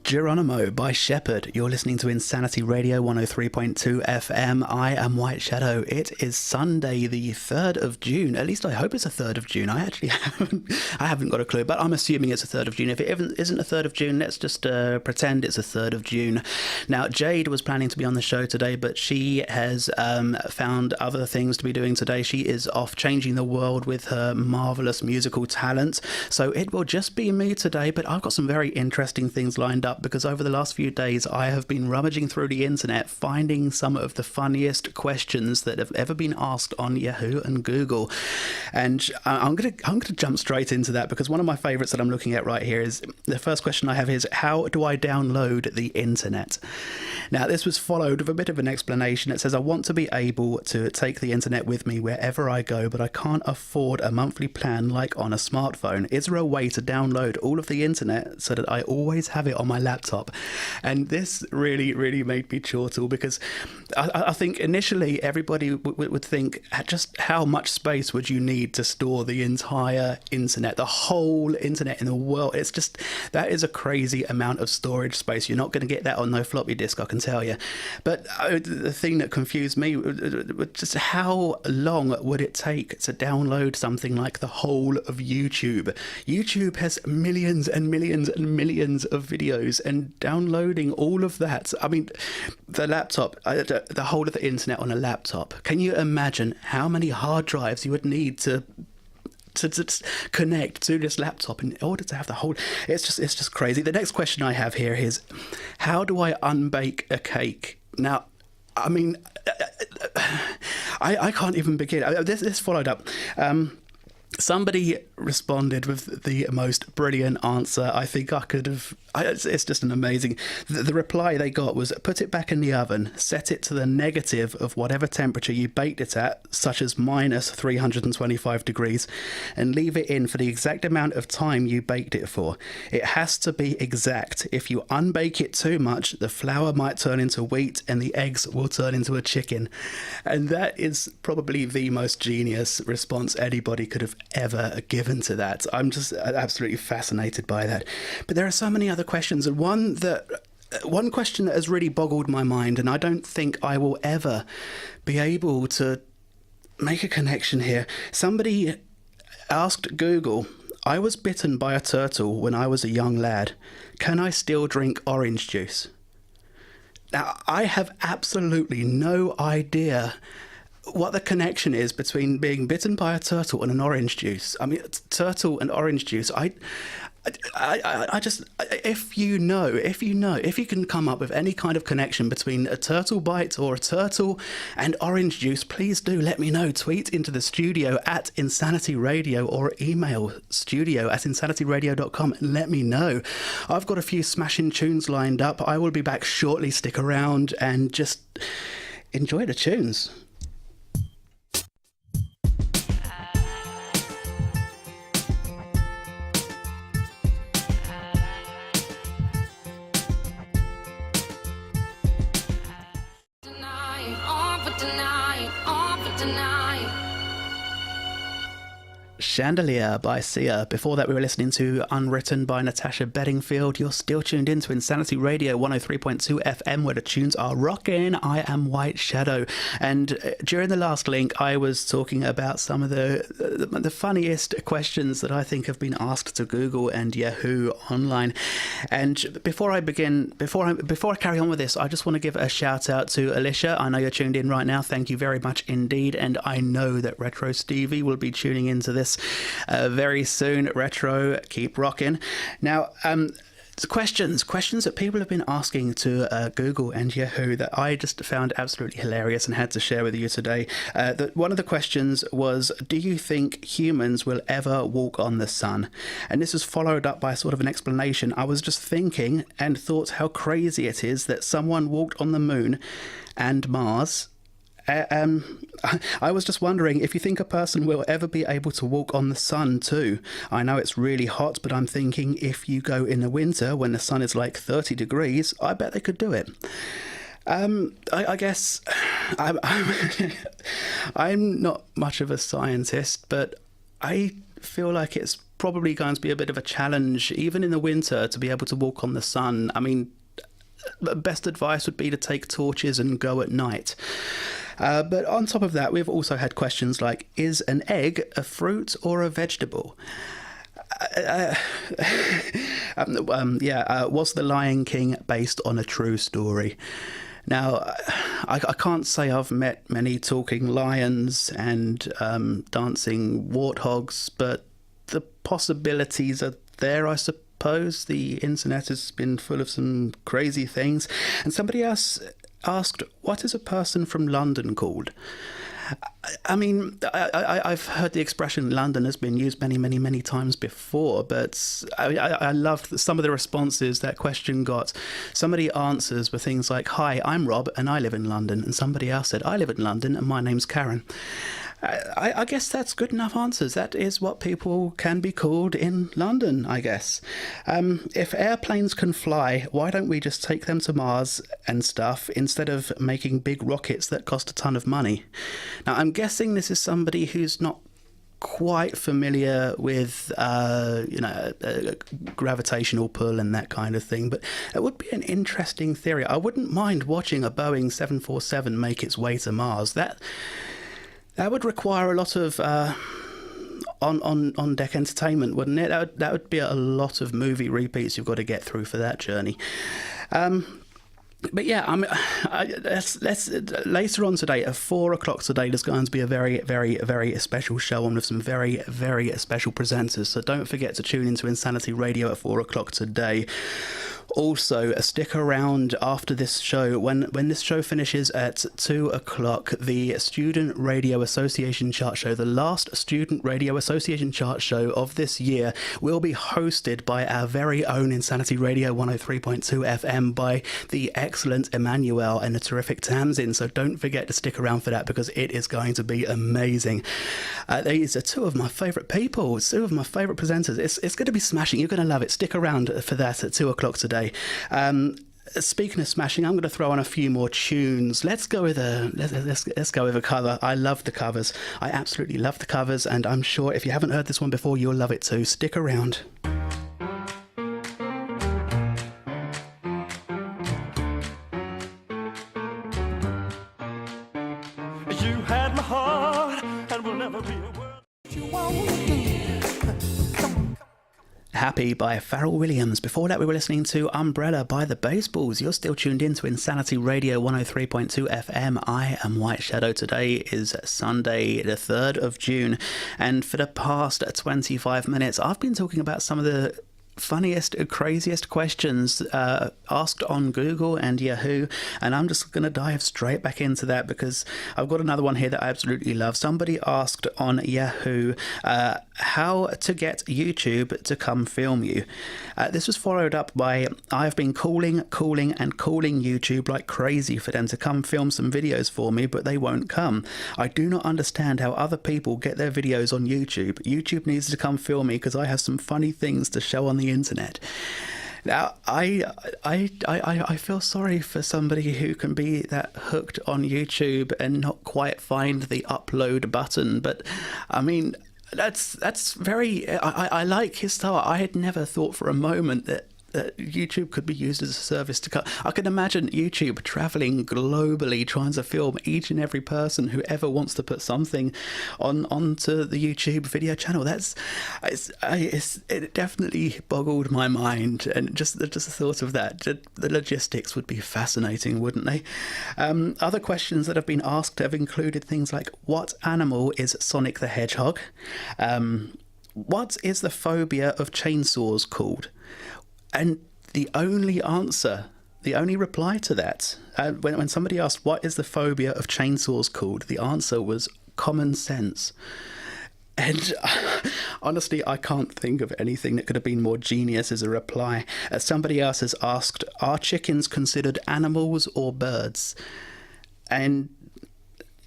Geronimo by Shepherd. You're listening to Insanity Radio 103.2 FM. I am White Shadow. It is Sunday, the 3rd of June. At least I hope it's a 3rd of June. I actually haven't got a clue, but I'm assuming it's a 3rd of June. If it isn't a 3rd of June, let's just pretend it's a 3rd of June. Now, Jade was planning to be on the show today, but she has found other things to be doing today. She is off changing the world with her marvellous musical talent. So it will just be me today, but I've got some very interesting things lined up, because over the last few days I have been rummaging through the internet, finding some of the funniest questions that have ever been asked on Yahoo and Google. And I'm gonna jump straight into that, because one of my favorites that I'm looking at right here is the first question I have is, how do I download the internet? Now, this was followed with a bit of an explanation. It says, I want to be able to take the internet with me wherever I go, but I can't afford a monthly plan like on a smartphone. Is there a way to download all of the internet so that I always have it on my laptop? And this really made me chortle, because I think initially everybody would think, just how much space would you need to store the entire internet, the whole internet in the world? It's just, that is a crazy amount of storage space. You're not going to get that on no floppy disk, I can tell you. But the thing that confused me was just how long would it take to download something like the whole of YouTube? YouTube has millions and millions and millions of videos, and downloading all of that, I mean, the laptop, the whole of the internet on a laptop, can you imagine how many hard drives you would need to connect to this laptop in order to have the whole? It's just crazy. The next question I have here is, how do I unbake a cake? Now, I mean, I can't even begin. This followed up. Somebody responded with the most brilliant answer I think I could have. It's just an amazing. The reply they got was, put it back in the oven, set it to the negative of whatever temperature you baked it at, such as minus 325 degrees, and leave it in for the exact amount of time you baked it for. It has to be exact. If you unbake it too much, the flour might turn into wheat and the eggs will turn into a chicken. And that is probably the most genius response anybody could have ever given to that. I'm just absolutely fascinated by that. But there are so many other questions, and one question that has really boggled my mind, and I don't think I will ever be able to make a connection here. Somebody asked Google, I was bitten by a turtle when I was a young lad. Can I still drink orange juice? Now, I have absolutely no idea what the connection is between being bitten by a turtle and an orange juice. I mean, turtle and orange juice. I just, if you can come up with any kind of connection between a turtle bite or a turtle and orange juice, please do let me know. Tweet into the studio at Insanity Radio, or email studio@insanityradio.com and let me know. I've got a few smashing tunes lined up. I will be back shortly. Stick around and just enjoy the tunes. Chandelier by Sia. Before that, we were listening to Unwritten by Natasha Bedingfield. You're still tuned in to Insanity Radio 103.2 FM, where the tunes are rocking. I am White Shadow. And during the last link, I was talking about some of the funniest questions that I think have been asked to Google and Yahoo online. And before I carry on with this, I just want to give a shout out to Alicia. I know you're tuned in right now. Thank you very much indeed. And I know that Retro Stevie will be tuning into this very soon. Retro, keep rocking. Now, questions that people have been asking to Google and Yahoo that I just found absolutely hilarious and had to share with you today. One of the questions was, do you think humans will ever walk on the sun? And this was followed up by sort of an explanation. I was just thinking and thought how crazy it is that someone walked on the moon and Mars. I was just wondering if you think a person will ever be able to walk on the sun too. I know it's really hot, but I'm thinking if you go in the winter when the sun is like 30 degrees, I bet they could do it. I guess I'm not much of a scientist, but I feel like it's probably going to be a bit of a challenge, even in the winter, to be able to walk on the sun. I mean, best advice would be to take torches and go at night. But on top of that, we've also had questions like, is an egg a fruit or a vegetable? Was The Lion King based on a true story? Now, I can't say I've met many talking lions and dancing warthogs, but the possibilities are there, I suppose. The internet has been full of some crazy things. And somebody else asked, what is a person from London called? I mean, I've heard the expression London has been used many, many, many times before, but I loved some of the responses that question got. Somebody answers with things like, hi, I'm Rob and I live in London. And somebody else said, I live in London and my name's Karen. I guess that's good enough answers. That is what people can be called in London, I guess. If airplanes can fly, why don't we just take them to Mars and stuff instead of making big rockets that cost a ton of money? Now, I'm guessing this is somebody who's not quite familiar with, gravitational pull and that kind of thing, but it would be an interesting theory. I wouldn't mind watching a Boeing 747 make its way to Mars. That would require a lot of on-deck entertainment, wouldn't it? That would be a lot of movie repeats you've got to get through for that journey. But yeah, let's later on today at 4:00 today, there's going to be a very, very, very special show on with some very, very special presenters. So don't forget to tune into Insanity Radio at 4:00 today. Also, stick around after this show. When this show finishes at 2:00, the Student Radio Association Chart Show, the last Student Radio Association Chart Show of this year, will be hosted by our very own Insanity Radio 103.2 FM by the excellent Emmanuel and the terrific Tamsin. So don't forget to stick around for that, because it is going to be amazing. These are two of my favourite people, two of my favourite presenters. It's going to be smashing. You're going to love it. Stick around for that at 2:00 today. Speaking of smashing, I'm going to throw on a few more tunes. Let's go with a cover. I love the covers. I absolutely love the covers, and I'm sure if you haven't heard this one before, you'll love it too. Stick around. You had my heart, and will never be a word you won't do. Happy by Pharrell Williams. Before that, we were listening to Umbrella by the Baseballs. You're still tuned in to Insanity Radio 103.2 FM. I am White Shadow. Today is Sunday, the 3rd of June. And for the past 25 minutes, I've been talking about some of the funniest, craziest questions asked on Google and Yahoo, and I'm just going to dive straight back into that because I've got another one here that I absolutely love. Somebody asked on Yahoo how to get YouTube to come film you. This was followed up by, I've been calling YouTube like crazy for them to come film some videos for me, but they won't come. I do not understand how other people get their videos on YouTube. YouTube needs to come film me because I have some funny things to show on the internet. Now, I feel sorry for somebody who can be that hooked on YouTube and not quite find the upload button, but I mean, that's very, I like his style. I had never thought for a moment that YouTube could be used as a service to cut. I can imagine YouTube traveling globally trying to film each and every person who ever wants to put something onto the YouTube video channel. It definitely boggled my mind, and just the thought of that, the logistics would be fascinating, wouldn't they? Other questions that have been asked have included things like, what animal is Sonic the Hedgehog? What is the phobia of chainsaws called? And the only reply to that, when somebody asked, what is the phobia of chainsaws called? The answer was common sense. And honestly, I can't think of anything that could have been more genius as a reply. Somebody else has asked, are chickens considered animals or birds? And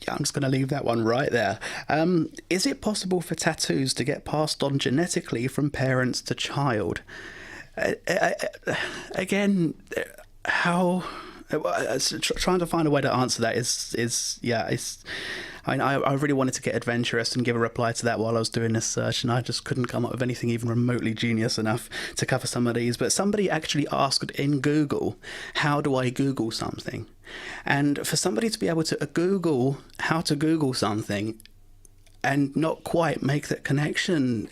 yeah, I'm just going to leave that one right there. Is it possible for tattoos to get passed on genetically from parents to child? Again, how trying to find a way to answer that is I really wanted to get adventurous and give a reply to that while I was doing this search, and I just couldn't come up with anything even remotely genius enough to cover some of these. But somebody actually asked in Google, how do I Google something? And for somebody to be able to Google how to Google something and not quite make that connection,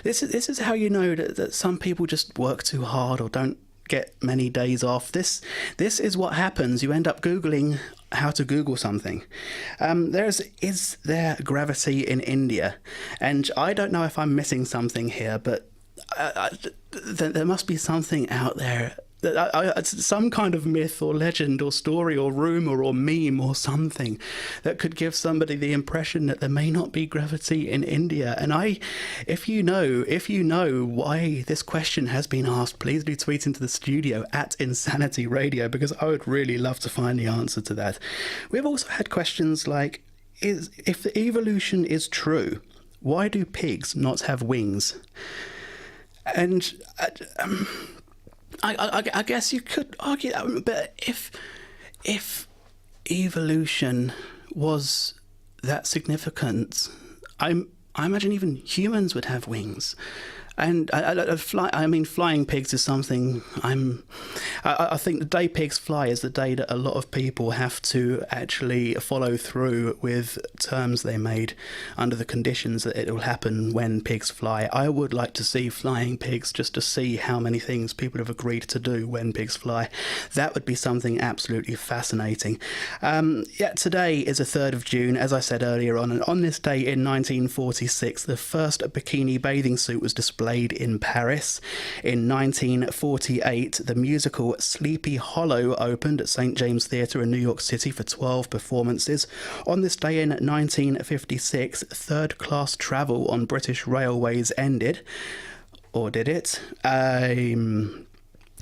this is how you know that some people just work too hard or don't get many days off. This is what happens. You end up Googling how to Google something. Is there gravity in India? And I don't know if I'm missing something here, but there must be something out there. Some kind of myth or legend or story or rumour or meme or something that could give somebody the impression that there may not be gravity in India. And if you know why this question has been asked, please do tweet into the studio at Insanity Radio, because I would really love to find the answer to that. We've also had questions like, if the evolution is true, why do pigs not have wings? And I guess you could argue that, but if evolution was that significant, I imagine even humans would have wings. And flying pigs is something I think the day pigs fly is the day that a lot of people have to actually follow through with terms they made under the conditions that it will happen when pigs fly. I would like to see flying pigs just to see how many things people have agreed to do when pigs fly. That would be something absolutely fascinating. Today is the 3rd of June, as I said earlier on, and on this day in 1946, the first bikini bathing suit was displayed in Paris. In 1948, the musical Sleepy Hollow opened at St. James Theatre in New York City for 12 performances. On this day in 1956, third-class travel on British railways ended. Or did it?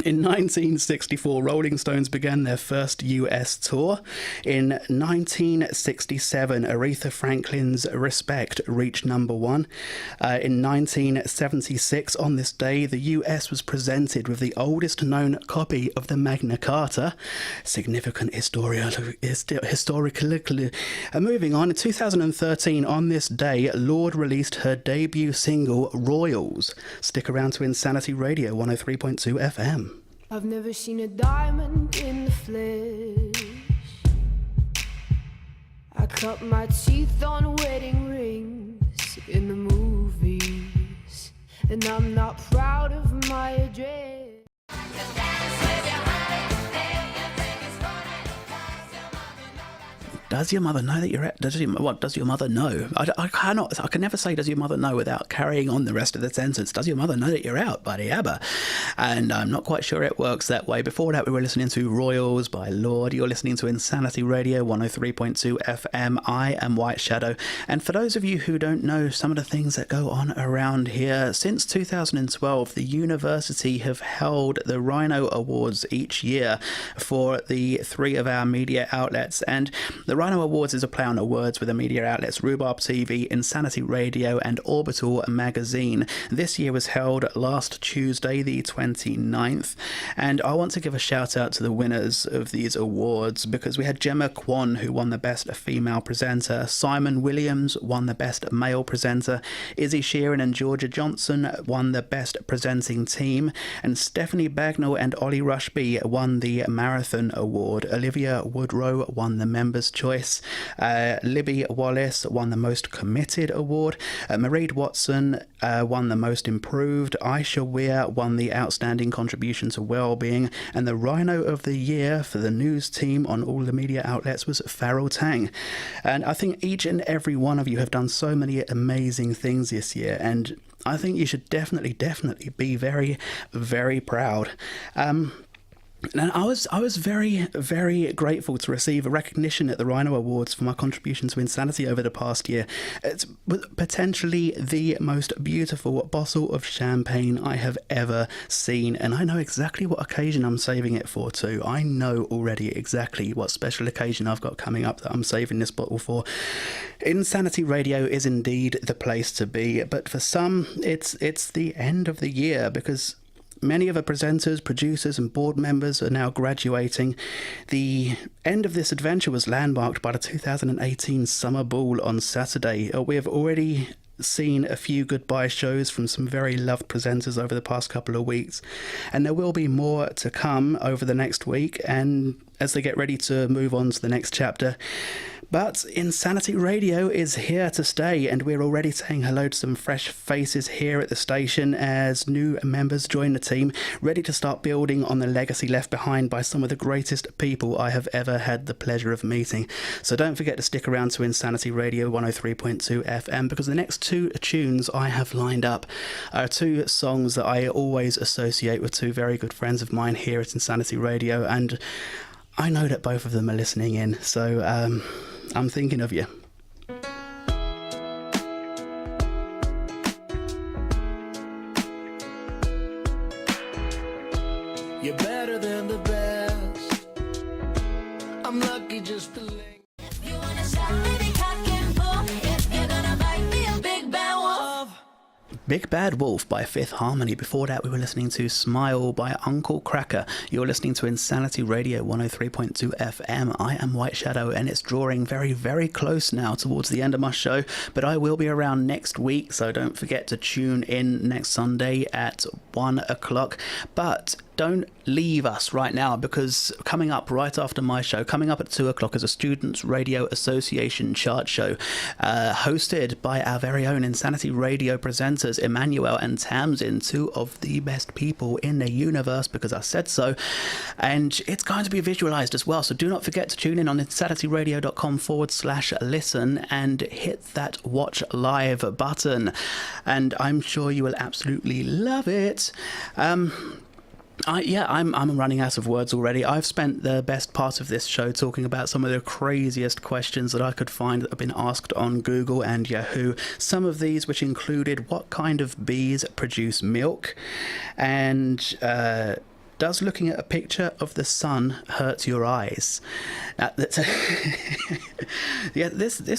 In 1964, Rolling Stones began their first US tour. In 1967, Aretha Franklin's Respect reached number 1. In 1976, on this day, the US was presented with the oldest known copy of the Magna Carta. Significant historically. Moving on, in 2013, on this day, Lorde released her debut single, Royals. Stick around to Insanity Radio 103.2 FM. I've never seen a diamond in the flesh. I cut my teeth on wedding rings in the movies, and I'm not proud of my address. Does your mother know that you're out? Does your mother know? I can never say does your mother know without carrying on the rest of the sentence. Does your mother know that you're out, buddy Abba? And I'm not quite sure it works that way. Before that, we were listening to Royals by Lorde. You're listening to Insanity Radio 103.2 FM. I am White Shadow. And for those of you who don't know some of the things that go on around here, since 2012, the university have held the RHINO Awards each year for the 3 of our media outlets. And the RHINO Awards is a play on the words with the media outlets Rhubarb TV, Insanity Radio and Orbital Magazine. This year was held last Tuesday, the 29th, and I want to give a shout out to the winners of these awards, because we had Gemma Kwan, who won the Best Female Presenter, Simon Williams won the Best Male Presenter, Izzy Sheeran and Georgia Johnson won the Best Presenting Team, and Stephanie Bagnall and Ollie Rushby won the Marathon Award. Olivia Woodrow won the Members' Choice. Libby Wallace won the Most Committed Award. Mairead Watson won the Most Improved. Aisha Weir won the Outstanding Contribution to Wellbeing. And the Rhino of the Year for the news team on all the media outlets was Farrell Tang. And I think each and every one of you have done so many amazing things this year, and I think you should definitely be very, very proud. And I was very, very grateful to receive a recognition at the RHINO Awards for my contribution to Insanity over the past year. It's potentially the most beautiful bottle of champagne I have ever seen, and I know exactly what occasion I'm saving it for too. I know already exactly what special occasion I've got coming up that I'm saving this bottle for. Insanity Radio is indeed the place to be, but for some, it's the end of the year, because many of the presenters, producers and board members are now graduating. The end of this adventure was landmarked by the 2018 Summer Ball on Saturday. We have already seen a few goodbye shows from some very loved presenters over the past couple of weeks, and there will be more to come over the next week and as they get ready to move on to the next chapter. But Insanity Radio is here to stay, and we're already saying hello to some fresh faces here at the station as new members join the team, ready to start building on the legacy left behind by some of the greatest people I have ever had the pleasure of meeting. So don't forget to stick around to Insanity Radio 103.2 FM, because the next two tunes I have lined up are two songs that I always associate with two very good friends of mine here at Insanity Radio, and I know that both of them are listening in, so I'm thinking of you. You're better than the best. I'm lucky just to link. If you wanna shop, baby, cock and bull. If you're gonna bite me, a big bad wolf. Big Bad Wolf by Fifth Harmony. Before that, we were listening to Smile by Uncle Cracker. You're listening to Insanity Radio 103.2 FM. I am White Shadow, and it's drawing very, very close now towards the end of my show, but I will be around next week, so don't forget to tune in next Sunday at 1 o'clock. But don't leave us right now, because coming up right after my show, coming up at 2 o'clock, is a Students Radio Association chart show hosted by our very own Insanity Radio presenters Emmanuel and Tamsin, two of the best people in the universe, because I said so, and it's going to be visualized as well. So do not forget to tune in on insanityradio.com/listen and hit that watch live button, and I'm sure you will absolutely love it. I'm running out of words already. I've spent the best part of this show talking about some of the craziest questions that I could find that have been asked on Google and Yahoo. Some of these which included what kind of bees produce milk, and does looking at a picture of the sun hurt your eyes? This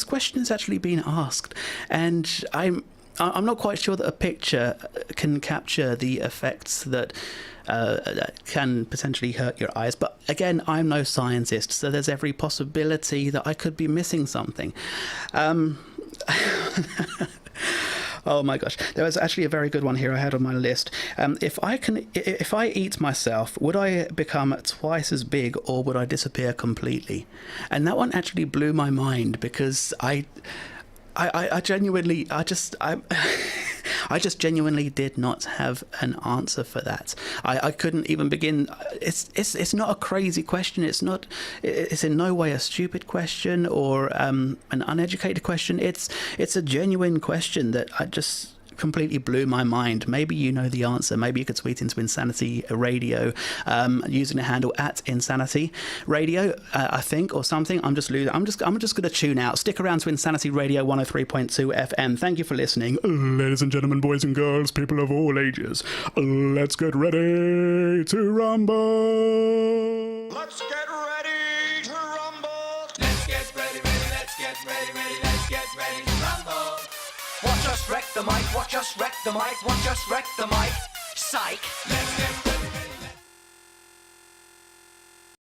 question has actually been asked, and I'm not quite sure that a picture can capture the effects that can potentially hurt your eyes. But again, I'm no scientist, so there's every possibility that I could be missing something. Oh my gosh, there was actually a very good one here I had on my list. If I eat myself, would I become twice as big, or would I disappear completely? And that one actually blew my mind, because I genuinely genuinely did not have an answer for that. I couldn't even begin. It's not a crazy question. It's in no way a stupid question or an uneducated question. It's a genuine question that I just completely blew my mind. Maybe you know the answer. Maybe you could tweet into Insanity Radio using the handle @Insanity Radio, I think, or something. I'm just going to tune out. Stick around to Insanity Radio 103.2 FM. Thank you for listening, ladies and gentlemen, boys and girls, people of all ages. Let's get ready to rumble. Let's get ready to rumble. Let's get ready, let's get ready, let's get ready to rumble. Watch us wreck the mic, watch us wreck the mic, watch us wreck the mic. Psych. Let's get ready.